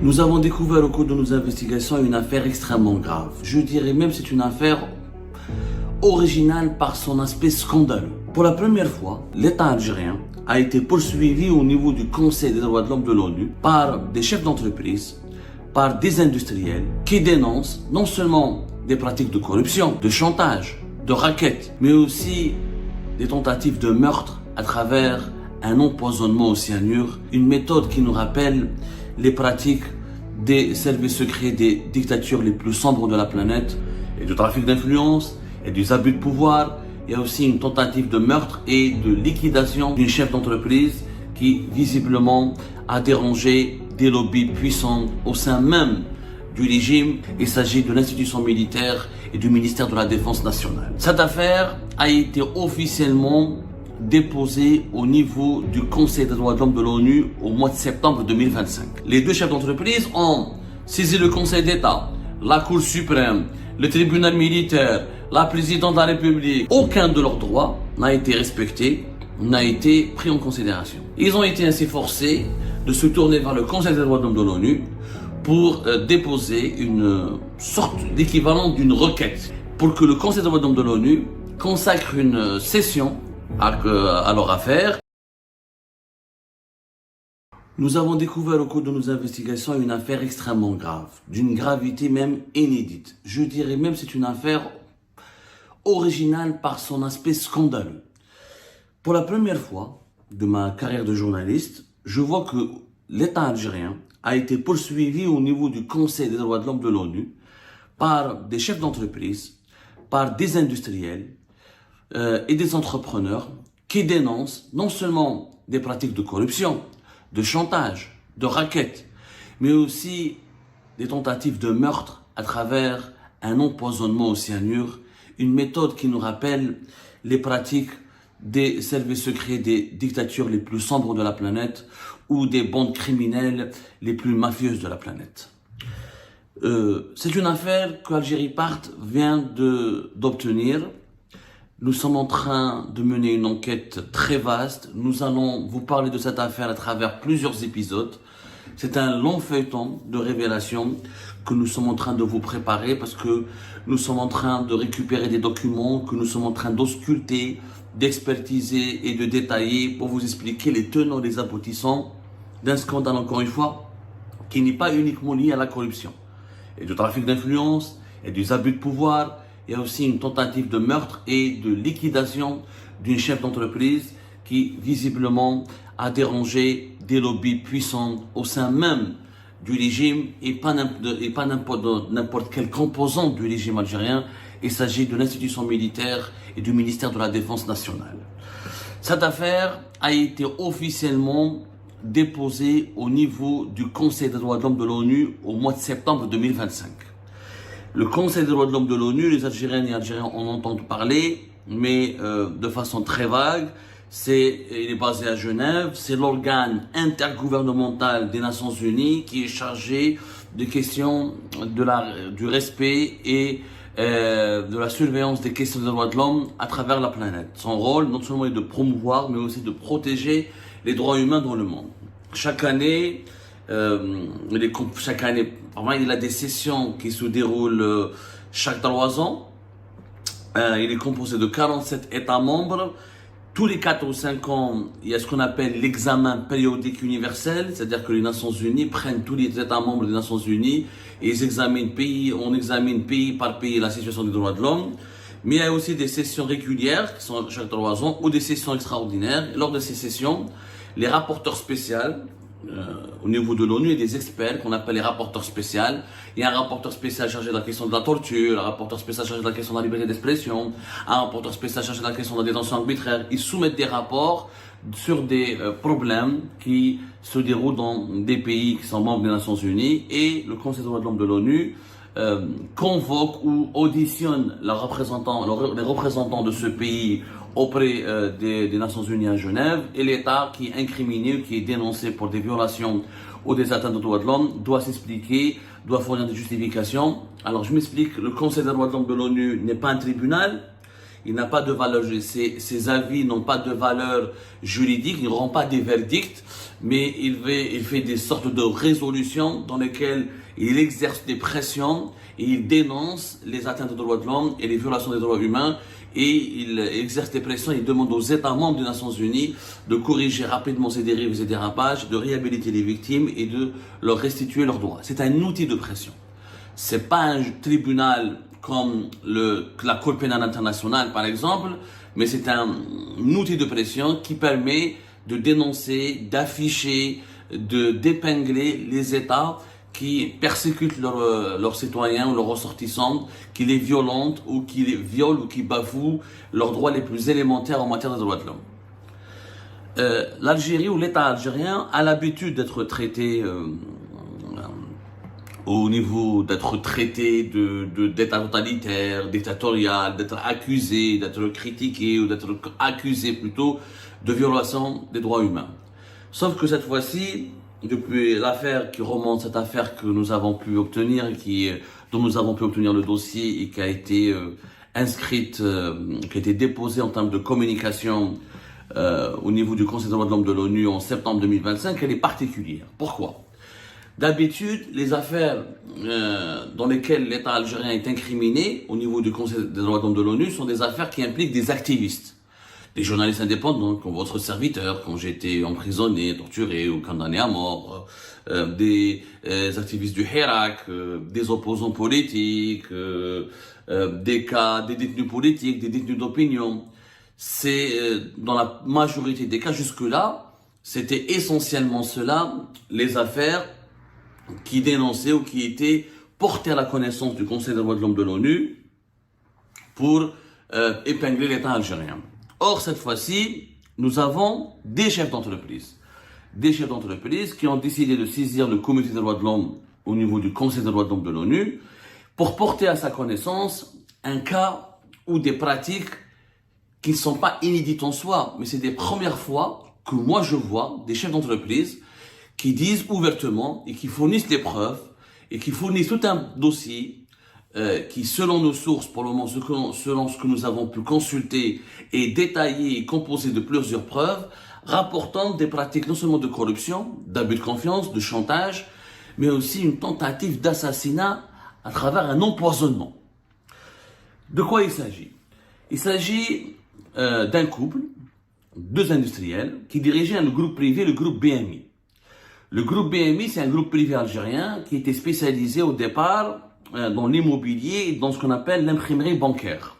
Nous avons découvert au cours de nos investigations une affaire extrêmement grave. Je dirais même que c'est une affaire originale par son aspect scandaleux. Pour la première fois, l'État algérien a été poursuivi au niveau du Conseil des droits de l'homme de l'ONU par des chefs d'entreprise, par des industriels qui dénoncent non seulement des pratiques de corruption, de chantage, de racket, mais aussi des tentatives de meurtre à travers un empoisonnement au cyanure, une méthode qui nous rappelle les pratiques des services secrets des dictatures les plus sombres de la planète, et du trafic d'influence, et des abus de pouvoir. Il y a aussi une tentative de meurtre et de liquidation d'une chef d'entreprise qui visiblement a dérangé des lobbies puissants au sein même du régime. Il s'agit de l'institution militaire et du ministère de la Défense nationale. Cette affaire a été officiellement déposée au niveau du Conseil des droits de l'homme de l'ONU au mois de septembre 2025. Les deux chefs d'entreprise ont saisi le Conseil d'État, la Cour suprême, le tribunal militaire, la présidente de la République. Aucun de leurs droits n'a été respecté, n'a été pris en considération. Ils ont été ainsi forcés de se tourner vers le Conseil des droits de l'homme de l'ONU pour déposer une sorte d'équivalent d'une requête pour que le Conseil des droits de l'homme de l'ONU consacre une session à leur affaire. Nous avons découvert au cours de nos investigations une affaire extrêmement grave, d'une gravité même inédite. Je dirais même que c'est une affaire originale par son aspect scandaleux. Pour la première fois de ma carrière de journaliste, je vois que l'État algérien a été poursuivi au niveau du Conseil des droits de l'homme de l'ONU par des chefs d'entreprise, par des industriels et des entrepreneurs qui dénoncent non seulement des pratiques de corruption, de chantage, de racket, mais aussi des tentatives de meurtre à travers un empoisonnement au cyanure, une méthode qui nous rappelle les pratiques des services secrets des dictatures les plus sombres de la planète ou des bandes criminelles les plus mafieuses de la planète. C'est une affaire que Algérie Part vient d'obtenir. Nous sommes en train de mener une enquête très vaste. Nous allons vous parler de cette affaire à travers plusieurs épisodes. C'est un long feuilleton de révélation que nous sommes en train de vous préparer parce que nous sommes en train de récupérer des documents que nous sommes en train d'ausculter, d'expertiser et de détailler pour vous expliquer les tenants et les aboutissants d'un scandale, encore une fois, qui n'est pas uniquement lié à la corruption et du trafic d'influence et des abus de pouvoir. Il y a aussi une tentative de meurtre et de liquidation d'une chef d'entreprise qui visiblement a dérangé des lobbies puissants au sein même du régime et pas n'importe quel composant du régime algérien. Il s'agit de l'institution militaire et du ministère de la Défense nationale. Cette affaire a été officiellement déposée au niveau du Conseil des droits de l'homme de l'ONU au mois de septembre 2025. Le Conseil des droits de l'homme de l'ONU, les Algériennes et Algériens en entendent parler, mais de façon très vague. Il est basé à Genève, c'est l'organe intergouvernemental des Nations Unies qui est chargé des questions du respect et de la surveillance des questions des droits de l'homme à travers la planète. Son rôle, non seulement est de promouvoir, mais aussi de protéger les droits humains dans le monde. Chaque année, il a des sessions qui se déroulent chaque 3 ans. Il est composé de 47 États membres. Tous les 4 ou 5 ans, il y a ce qu'on appelle l'examen périodique universel, c'est-à-dire que les Nations Unies prennent tous les États membres des Nations Unies et on examine pays par pays la situation des droits de l'homme. Mais il y a aussi des sessions régulières qui sont chaque 3 ans ou des sessions extraordinaires. Et lors de ces sessions, les rapporteurs spéciaux au niveau de l'ONU et des experts qu'on appelle les rapporteurs spéciaux. Il y a un rapporteur spécial chargé de la question de la torture, un rapporteur spécial chargé de la question de la liberté d'expression, un rapporteur spécial chargé de la question de la détention arbitraire. Ils soumettent des rapports sur des problèmes qui se déroulent dans des pays qui sont membres des Nations Unies et le Conseil des droits de l'homme de l'ONU convoque ou auditionne les représentants de ce pays auprès des Nations Unies à Genève, et l'État qui est incriminé, qui est dénoncé pour des violations ou des atteintes aux droits de l'homme doit s'expliquer, doit fournir des justifications. Alors je m'explique, le Conseil des droits de l'homme de l'ONU n'est pas un tribunal, il n'a pas de valeur, ses avis n'ont pas de valeur juridique, il ne rend pas des verdicts, mais il fait des sortes de résolutions dans lesquelles il exerce des pressions et il dénonce les atteintes aux droits de l'homme et les violations des droits humains et il exerce des pressions, il demande aux États membres des Nations Unies de corriger rapidement ces dérives et ces dérapages, de réhabiliter les victimes et de leur restituer leurs droits. C'est un outil de pression. C'est pas un tribunal comme la Cour pénale internationale par exemple, mais c'est un outil de pression qui permet de dénoncer, d'afficher, d'épingler les États qui persécutent leurs citoyens ou leurs ressortissants, qui les violentent ou qui les violent ou qui bafouent leurs droits les plus élémentaires en matière de droits de l'homme. L'Algérie ou l'État algérien a l'habitude d'être traité au niveau d'être traité d'État totalitaire, dictatorial, d'être accusé, d'être critiqué ou d'être accusé plutôt de violation des droits humains. Sauf que cette fois-ci, depuis l'affaire qui remonte, cette affaire que nous avons pu obtenir, dont nous avons pu obtenir le dossier et qui a été inscrite, qui a été déposée en termes de communication au niveau du Conseil des droits de l'homme de l'ONU en septembre 2025, elle est particulière. Pourquoi ? D'habitude, les affaires dans lesquelles l'État algérien est incriminé au niveau du Conseil des droits de l'homme de l'ONU sont des affaires qui impliquent des activistes, des journalistes indépendants, comme votre serviteur, quand j'ai été emprisonné, torturé ou condamné à mort, des activistes du Hirak, des opposants politiques, des détenus politiques, des détenus d'opinion. C'est dans la majorité des cas jusque-là, c'était essentiellement cela, les affaires qui dénonçaient ou qui étaient portées à la connaissance du Conseil des droits de l'homme de l'ONU pour épingler l'État algérien. Or, cette fois-ci, nous avons des chefs d'entreprise. Des chefs d'entreprise qui ont décidé de saisir le Comité des droits de l'homme au niveau du Conseil des droits de l'homme de l'ONU pour porter à sa connaissance un cas ou des pratiques qui ne sont pas inédites en soi, mais c'est des premières fois que moi je vois des chefs d'entreprise qui disent ouvertement et qui fournissent des preuves et qui fournissent tout un dossier qui, selon nos sources, pour le moment, selon ce que nous avons pu consulter, est détaillé et composé de plusieurs preuves, rapportant des pratiques non seulement de corruption, d'abus de confiance, de chantage, mais aussi une tentative d'assassinat à travers un empoisonnement. De quoi il s'agit ? Il s'agit d'un couple, deux industriels, qui dirigeaient un groupe privé, le groupe BMI. Le groupe BMI, c'est un groupe privé algérien qui était spécialisé au départ dans l'immobilier et dans ce qu'on appelle l'imprimerie bancaire.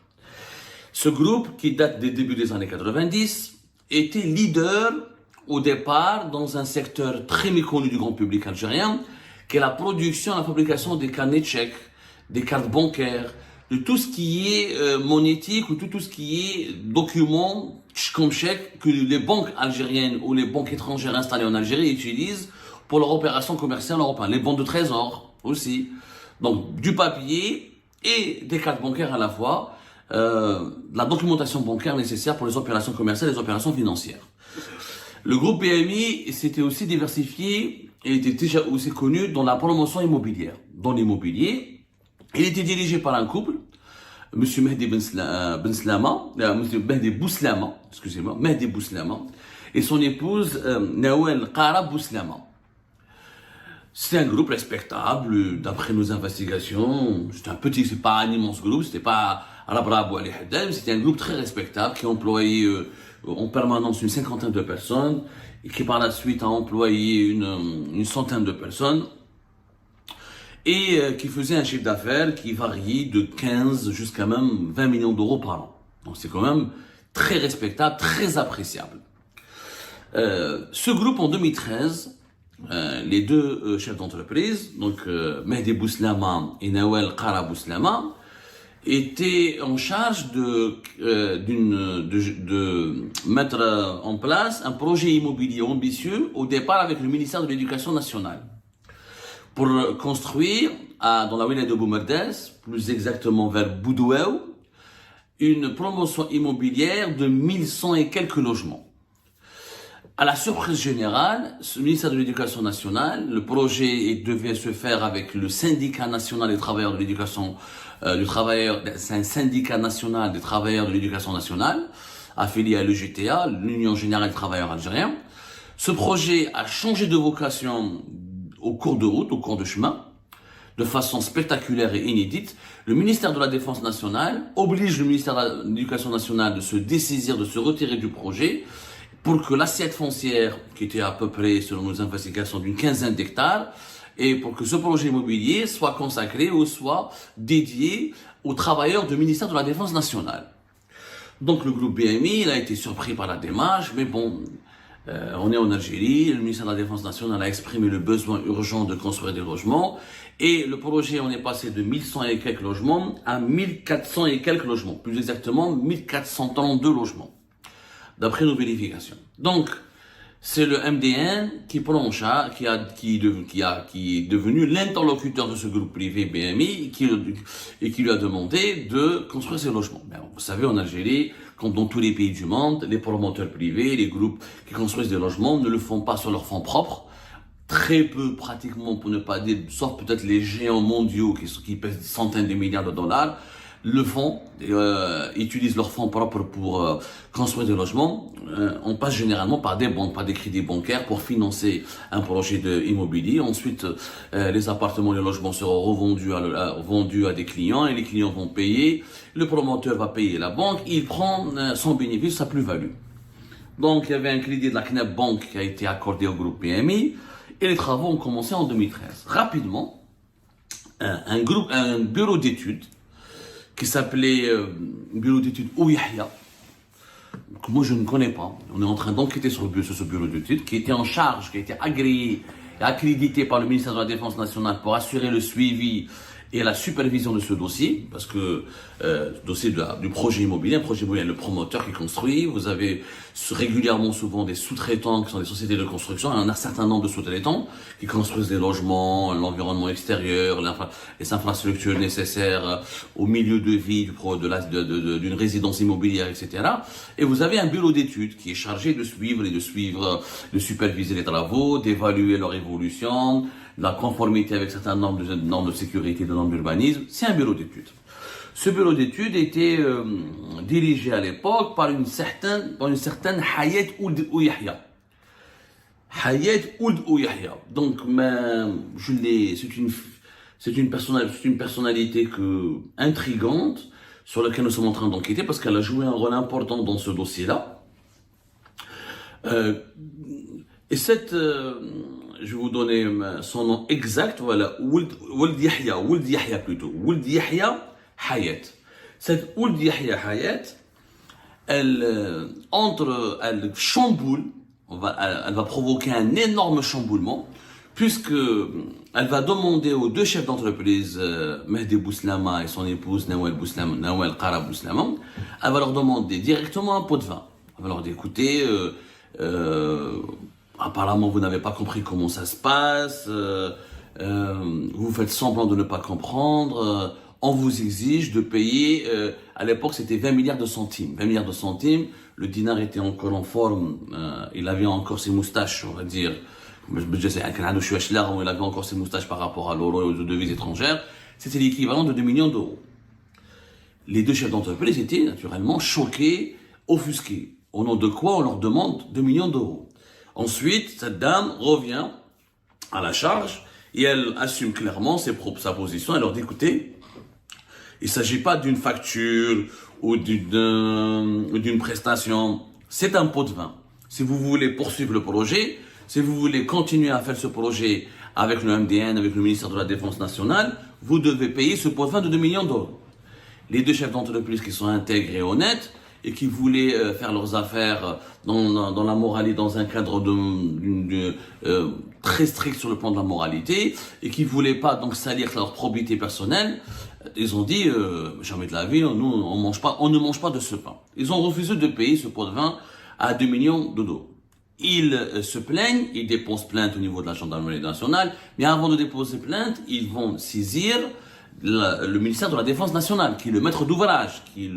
Ce groupe, qui date des débuts des années 90, était leader au départ dans un secteur très méconnu du grand public algérien, qui est la production et la fabrication des carnets de chèques, des cartes bancaires, de tout ce qui est monétique ou tout ce qui est document comme chèque que les banques algériennes ou les banques étrangères installées en Algérie utilisent pour leurs opérations commerciales européennes. Les banques de trésor aussi. Donc du papier et des cartes bancaires à la fois, la documentation bancaire nécessaire pour les opérations commerciales et les opérations financières. Le groupe PMI s'était aussi diversifié et était déjà aussi connu dans la promotion immobilière. Dans l'immobilier, il était dirigé par un couple, M. Mehdi Bouslama, excusez-moi, Mehdi Bouslama, et son épouse Nawel Qara Bouslama. C'est un groupe respectable, d'après nos investigations. C'est pas un immense groupe, c'était pas Rabrab ou Ali Haddam, c'était un groupe très respectable qui employait en permanence une cinquantaine de personnes et qui par la suite a employé une centaine de personnes et qui faisait un chiffre d'affaires qui variait de 15 jusqu'à même 20 millions d'euros par an. Donc c'est quand même très respectable, très appréciable. Ce groupe en 2013, les deux chefs d'entreprise, donc Mehdi Bouslama et Nawel Qara Bouslama, étaient en charge de mettre en place un projet immobilier ambitieux au départ avec le ministère de l'Éducation nationale pour construire dans la wilaya de Boumerdès, plus exactement vers Boudouaou, une promotion immobilière de 1100 et quelques logements. À la surprise générale, le ministère de l'Éducation nationale, le projet devait se faire avec le syndicat national des travailleurs de l'éducation, c'est un syndicat national des travailleurs de l'éducation nationale, affilié à l'UGTA, l'Union Générale des Travailleurs Algériens. Ce projet a changé de vocation au cours de route, au cours de chemin, de façon spectaculaire et inédite. Le ministère de la Défense nationale oblige le ministère de l'Éducation nationale de se dessaisir, de se retirer du projet, pour que l'assiette foncière, qui était à peu près, selon nos investigations, d'une quinzaine d'hectares, et pour que ce projet immobilier soit consacré ou soit dédié aux travailleurs du ministère de la Défense nationale. Donc le groupe BMI, il a été surpris par la démarche, mais bon, on est en Algérie, le ministère de la Défense nationale a exprimé le besoin urgent de construire des logements, et le projet, on est passé de 1100 et quelques logements à 1400 et quelques logements, plus exactement 1432 logements, d'après nos vérifications. Donc, c'est le MDN qui est devenu l'interlocuteur de ce groupe privé BMI et qui lui a demandé de construire ces logements. Mais vous savez, en Algérie, comme dans tous les pays du monde, les promoteurs privés, les groupes qui construisent des logements ne le font pas sur leurs fonds propres. Très peu, pratiquement, pour ne pas dire, sauf peut-être les géants mondiaux qui pèsent des centaines de milliards de dollars, le font, utilisent leurs fonds propres pour construire des logements. On passe généralement par des banques, par des crédits bancaires pour financer un projet immobilier. Ensuite, les appartements, les logements seront vendus à des clients et les clients vont payer. Le promoteur va payer la banque, il prend son bénéfice, sa plus-value. Donc, il y avait un crédit de la CNEP Bank qui a été accordé au groupe PMI et les travaux ont commencé en 2013. Rapidement, un bureau d'études qui s'appelait Bureau d'études Ouyahia, que moi je ne connais pas. On est en train d'enquêter sur ce bureau d'études, qui était en charge, qui a été agréé et accrédité par le ministère de la Défense nationale pour assurer le suivi et la supervision de ce dossier, parce que dossier du projet immobilier, le promoteur qui construit, vous avez régulièrement souvent des sous-traitants qui sont des sociétés de construction, il y en a un certain nombre de sous-traitants qui construisent des logements, l'environnement extérieur, les infrastructures nécessaires au milieu de vie d'une résidence immobilière, etc. Et vous avez un bureau d'études qui est chargé de suivre, de superviser les travaux, d'évaluer leur évolution, la conformité avec certains normes de sécurité, de normes d'urbanisme. C'est un bureau d'études. Ce bureau d'études était dirigé à l'époque par une certaine Hayat Ould Ouyahia. Hayat Ould Ouyahia. Donc, c'est une personnalité intrigante sur laquelle nous sommes en train d'enquêter parce qu'elle a joué un rôle important dans ce dossier-là. Et je vais vous donner son nom exact, voilà, Ould Yahya plutôt, Ould Yahya Hayat. Cette Ould Yahya Hayat, elle chamboule, elle va provoquer un énorme chamboulement, puisque elle va demander aux deux chefs d'entreprise, Mehdi Bouslama et son épouse Nawel Qara Bouslama, elle va leur demander directement un pot de vin. Elle va leur dire, écoutez, apparemment, vous n'avez pas compris comment ça se passe. Vous faites semblant de ne pas comprendre. On vous exige de payer. À l'époque, c'était 20 milliards de centimes. 20 milliards de centimes. Le dinar était encore en forme. Il avait encore ses moustaches, on va dire. Il avait encore ses moustaches par rapport à l'euro et aux devises étrangères. C'était l'équivalent de 2 millions d'euros. Les deux chefs d'entreprise étaient naturellement choqués, offusqués. Au nom de quoi on leur demande 2 millions d'euros. Ensuite, cette dame revient à la charge et elle assume clairement sa position. Elle leur dit, écoutez, il ne s'agit pas d'une facture ou d'une prestation, c'est un pot de vin. Si vous voulez poursuivre le projet, si vous voulez continuer à faire ce projet avec le MDN, avec le ministère de la Défense nationale, vous devez payer ce pot de vin de 2 millions d'euros. Les deux chefs d'entreprise qui sont intègres et honnêtes, et qui voulaient faire leurs affaires dans la moralité, dans un cadre très strict sur le plan de la moralité, et qui voulaient pas donc salir leur probité personnelle, ils ont dit jamais de la vie, nous on ne mange pas de ce pain. Ils ont refusé de payer ce pot de vin à 2 millions d'euros. Ils se plaignent, ils déposent plainte au niveau de la gendarmerie nationale, mais avant de déposer plainte, ils vont saisir le ministère de la Défense nationale, qui est le maître d'ouvrage, qui est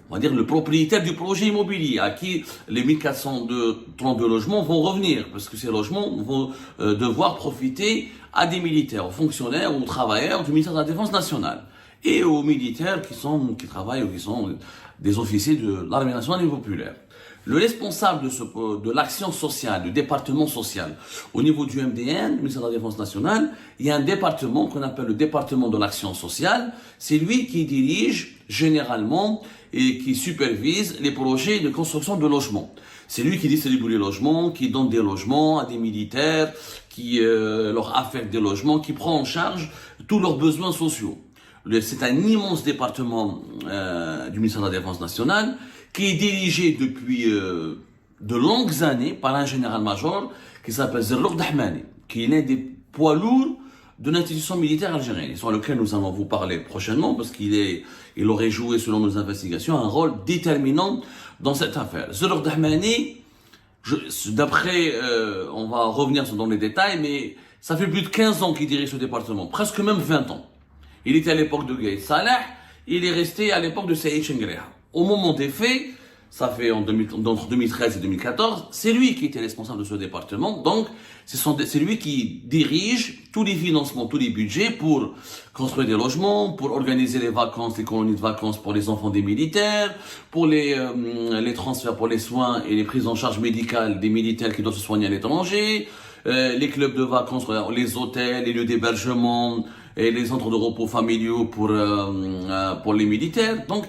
on va dire le propriétaire du projet immobilier, à qui les 1432 logements vont revenir, parce que ces logements vont devoir profiter à des militaires, aux fonctionnaires, aux travailleurs du ministère de la Défense nationale, et aux militaires qui travaillent ou qui sont des officiers de l'armée nationale et populaire. Le responsable de l'action sociale, du département social, au niveau du MDN, le ministère de la Défense nationale, il y a un département qu'on appelle le département de l'action sociale. C'est lui qui dirige généralement et qui supervise les projets de construction de logements. C'est lui qui distribue les logements, qui donne des logements à des militaires, qui leur affecte des logements, qui prend en charge tous leurs besoins sociaux. C'est un immense département du ministère de la Défense nationale qui est dirigé depuis de longues années par un général-major qui s'appelle Zerrouk Dahmani, qui est l'un des poids lourds de l'institution militaire algérienne, sur lequel nous allons vous parler prochainement, parce il aurait joué, selon nos investigations, un rôle déterminant dans cette affaire. Zerrouk Dahmani, d'après, on va revenir dans les détails, mais ça fait plus de 15 ans qu'il dirige ce département, presque même 20 ans. Il était à l'époque de Gaïd Salah, il est resté à l'époque de Saïd Chengreha. Au moment des faits, ça fait entre 2013 et 2014, c'est lui qui était responsable de ce département. Donc, c'est lui qui dirige tous les financements, tous les budgets pour construire des logements, pour organiser les vacances, les colonies de vacances pour les enfants des militaires, pour les transferts pour les soins et les prises en charge médicales des militaires qui doivent se soigner à l'étranger, les clubs de vacances, les hôtels, les lieux d'hébergement et les centres de repos familiaux pour les militaires. Donc,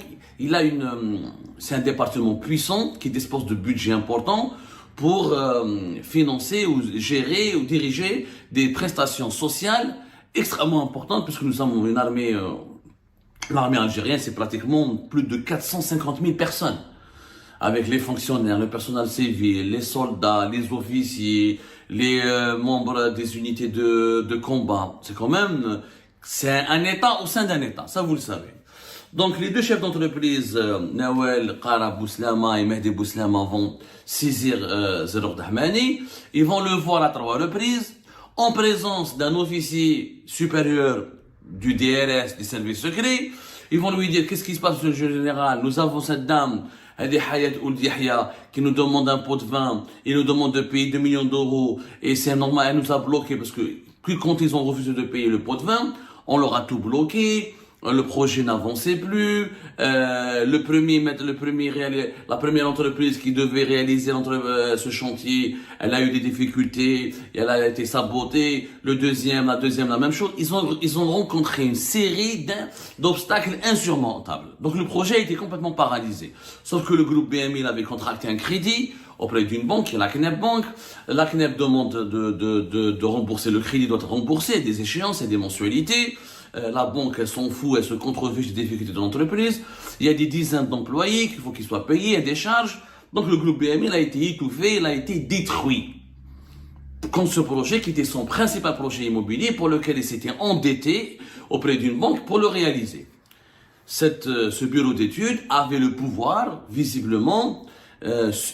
c'est un département puissant qui dispose de budgets importants pour financer ou gérer ou diriger des prestations sociales extrêmement importantes, puisque nous avons une armée, l'armée algérienne, c'est pratiquement plus de 450 000 personnes, avec les fonctionnaires, le personnel civil, les soldats, les officiers, les membres des unités de combat. C'est un État au sein d'un État, ça vous le savez. Donc, les deux chefs d'entreprise, Nawel Qara Bouslama et Mehdi Bouslama, vont saisir Zerrouk Dahmani. Ils vont le voir à 3 reprises, en présence d'un officier supérieur du DRS, des services secrets. Ils vont lui dire, qu'est-ce qui se passe, monsieur le général? Nous avons cette dame, Hadi Hayat Ould Yahya, qui nous demande un pot de vin, il nous demande de payer 2 millions d'euros, et c'est normal, elle nous a bloqué, parce que quand ils ont refusé de payer le pot de vin, on leur a tout bloqué. Le projet n'avançait plus. La première entreprise qui devait réaliser ce chantier, elle a eu des difficultés, elle a été sabotée. La deuxième, la même chose. Ils ont rencontré une série d'obstacles insurmontables. Donc le projet a été complètement paralysé. Sauf que le groupe BMI avait contracté un crédit auprès d'une banque, la CNEP Bank. La CNEP demande de rembourser le crédit, doit être remboursé, des échéances et des mensualités. La banque, elle s'en fout, elle se contrefiche des difficultés de l'entreprise. Il y a des dizaines d'employés qu'il faut qu'ils soient payés, il y a des charges. Donc le groupe BMI a été étouffé, il a été détruit. Contre ce projet qui était son principal projet immobilier pour lequel il s'était endetté auprès d'une banque pour le réaliser. Ce bureau d'études avait le pouvoir, visiblement,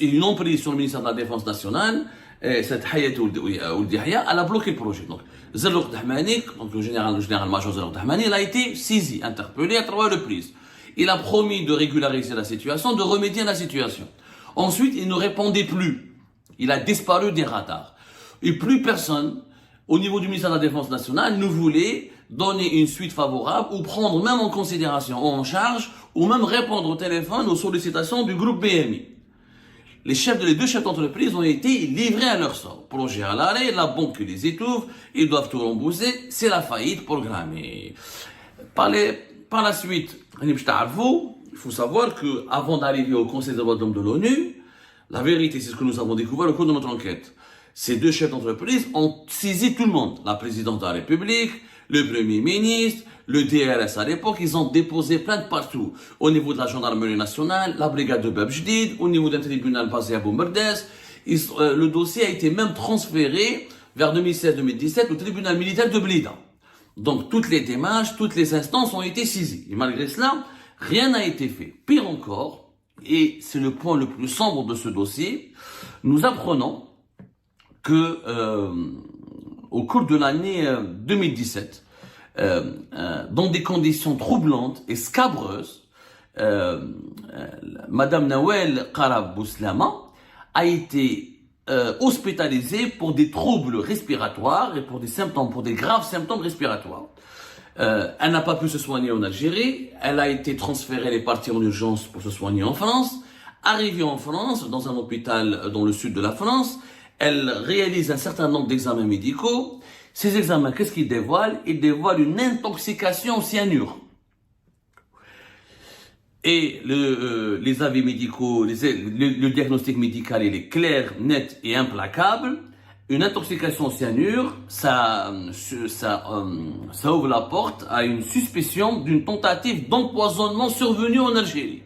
une emprise sur le ministère de la Défense nationale. Cette Hayat Ould Yahya, elle a bloqué le projet. Donc, Zerrouk Dahmani, donc le général-major Zerrouk Dahmani, il a été saisi, interpellé à 3 reprises. Il a promis de régulariser la situation, de remédier à la situation. Ensuite, il ne répondait plus. Il a disparu des radars. Et plus personne, au niveau du ministère de la Défense nationale, ne voulait donner une suite favorable ou prendre même en considération ou en charge ou même répondre au téléphone aux sollicitations du groupe BMI. Les deux chefs d'entreprise ont été livrés à leur sort. Projet à l'arrêt, la banque les étouffe, ils doivent tout rembourser, c'est la faillite programmée. Par la suite, il faut savoir que avant d'arriver au Conseil des droits de l'homme de l'ONU, la vérité, c'est ce que nous avons découvert au cours de notre enquête. Ces deux chefs d'entreprise ont saisi tout le monde. La présidente de la République, le Premier ministre, le DRS à l'époque, ils ont déposé plainte partout. Au niveau de la gendarmerie nationale, la brigade de Bab Jdid, au niveau d'un tribunal basé à Boumerdes. Le dossier a été même transféré vers 2016-2017 au tribunal militaire de Blida. Donc toutes les démarches, toutes les instances ont été saisies. Et malgré cela, rien n'a été fait. Pire encore, et c'est le point le plus sombre de ce dossier, nous apprenons que au cours de l'année 2017, dans des conditions troublantes et scabreuses, Madame Nawel Qarab Bouslama a été hospitalisée pour des troubles respiratoires et pour des graves symptômes respiratoires. Elle n'a pas pu se soigner en Algérie, elle a été transférée, elle est partie en urgence pour se soigner en France. Arrivée en France, dans un hôpital dans le sud de la France, elle réalise un certain nombre d'examens médicaux. Ces examens, qu'est-ce qu'ils dévoilent? Ils dévoilent une intoxication au cyanure. Et les avis médicaux, le diagnostic médical, il est clair, net et implacable. Une intoxication au cyanure, ça ouvre la porte à une suspicion d'une tentative d'empoisonnement survenue en Algérie.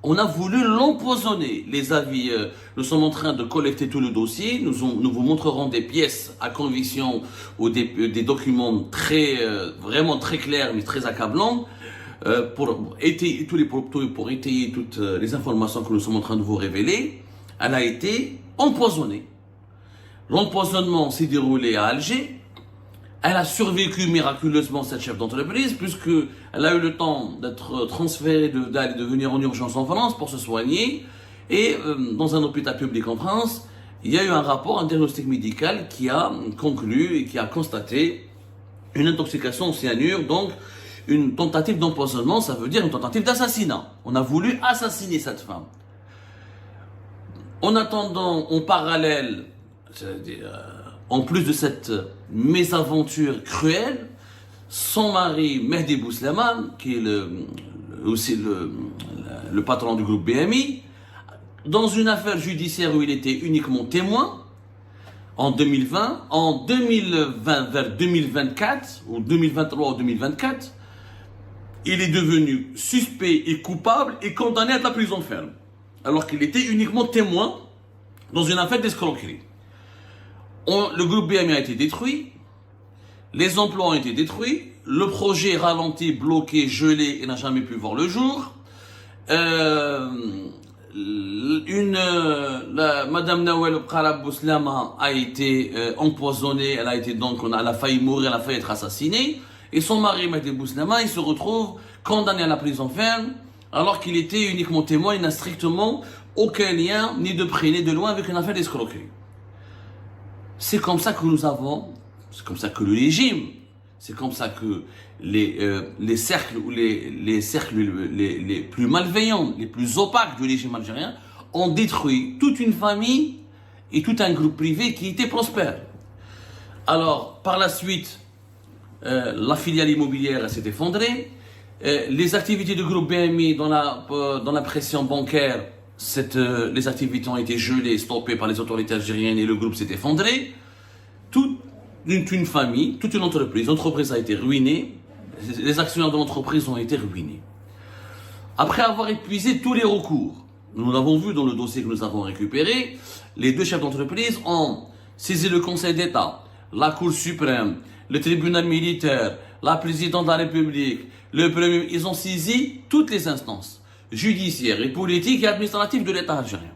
On a voulu l'empoisonner. Les avis, nous sommes en train de collecter tout le dossier. Nous vous montrerons des pièces à conviction ou des documents vraiment très clairs mais très accablants pour étayer toutes les informations que nous sommes en train de vous révéler. Elle a été empoisonnée. L'empoisonnement s'est déroulé à Alger. Elle a survécu miraculeusement, cette chef d'entreprise, puisqu'elle a eu le temps d'être transférée, de venir en urgence en France pour se soigner. Et dans un hôpital public en France, il y a eu un rapport, un diagnostic médical qui a conclu et qui a constaté une intoxication au cyanure, donc une tentative d'empoisonnement, ça veut dire une tentative d'assassinat. On a voulu assassiner cette femme. En attendant, en parallèle, en plus de cette mésaventure cruelle, son mari Mehdi Bouslama, qui est aussi le patron du groupe BMI, dans une affaire judiciaire où il était uniquement témoin, en 2020, vers 2024, ou 2023 ou 2024, il est devenu suspect et coupable et condamné à de la prison ferme, alors qu'il était uniquement témoin dans une affaire d'escroquerie. Le groupe BMI a été détruit, les emplois ont été détruits, le projet ralenti, bloqué, gelé et n'a jamais pu voir le jour. Madame Nawel Qarab Bouslama a été empoisonnée, elle a failli mourir, elle a failli être assassinée. Et son mari Mehdi Bouslama, il se retrouve condamné à la prison ferme alors qu'il était uniquement témoin, il n'a strictement aucun lien, ni de près ni de loin, avec une affaire d'escroquerie. C'est comme ça que c'est comme ça que le régime, c'est comme ça que les cercles les plus malveillants, les plus opaques du régime algérien ont détruit toute une famille et tout un groupe privé qui était prospère. Alors, par la suite, la filiale immobilière s'est effondrée, les activités du groupe BMI dans la pression bancaire, les activités ont été gelées, stoppées par les autorités algériennes et le groupe s'est effondré. Toute une famille, toute une entreprise, l'entreprise a été ruinée, les actionnaires de l'entreprise ont été ruinés. Après avoir épuisé tous les recours, nous l'avons vu dans le dossier que nous avons récupéré, les deux chefs d'entreprise ont saisi le Conseil d'État, la Cour suprême, le tribunal militaire, la présidente de la République, le premier, ils ont saisi toutes les instances judiciaires et politiques et administratives de l'État algérien.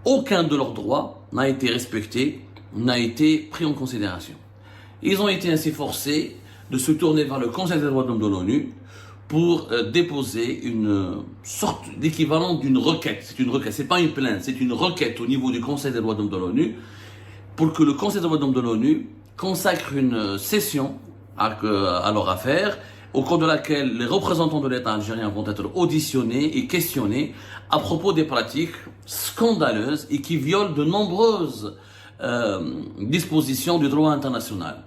Aucun de leurs droits n'a été respecté, n'a été pris en considération. Ils ont été ainsi forcés de se tourner vers le Conseil des droits de l'homme de l'ONU pour déposer une sorte d'équivalent d'une requête. C'est une requête, c'est pas une plainte, c'est une requête au niveau du Conseil des droits de l'homme de l'ONU pour que le Conseil des droits de l'homme de l'ONU consacre une session à leur affaire, au cours de laquelle les représentants de l'État algérien vont être auditionnés et questionnés à propos des pratiques scandaleuses et qui violent de nombreuses dispositions du droit international.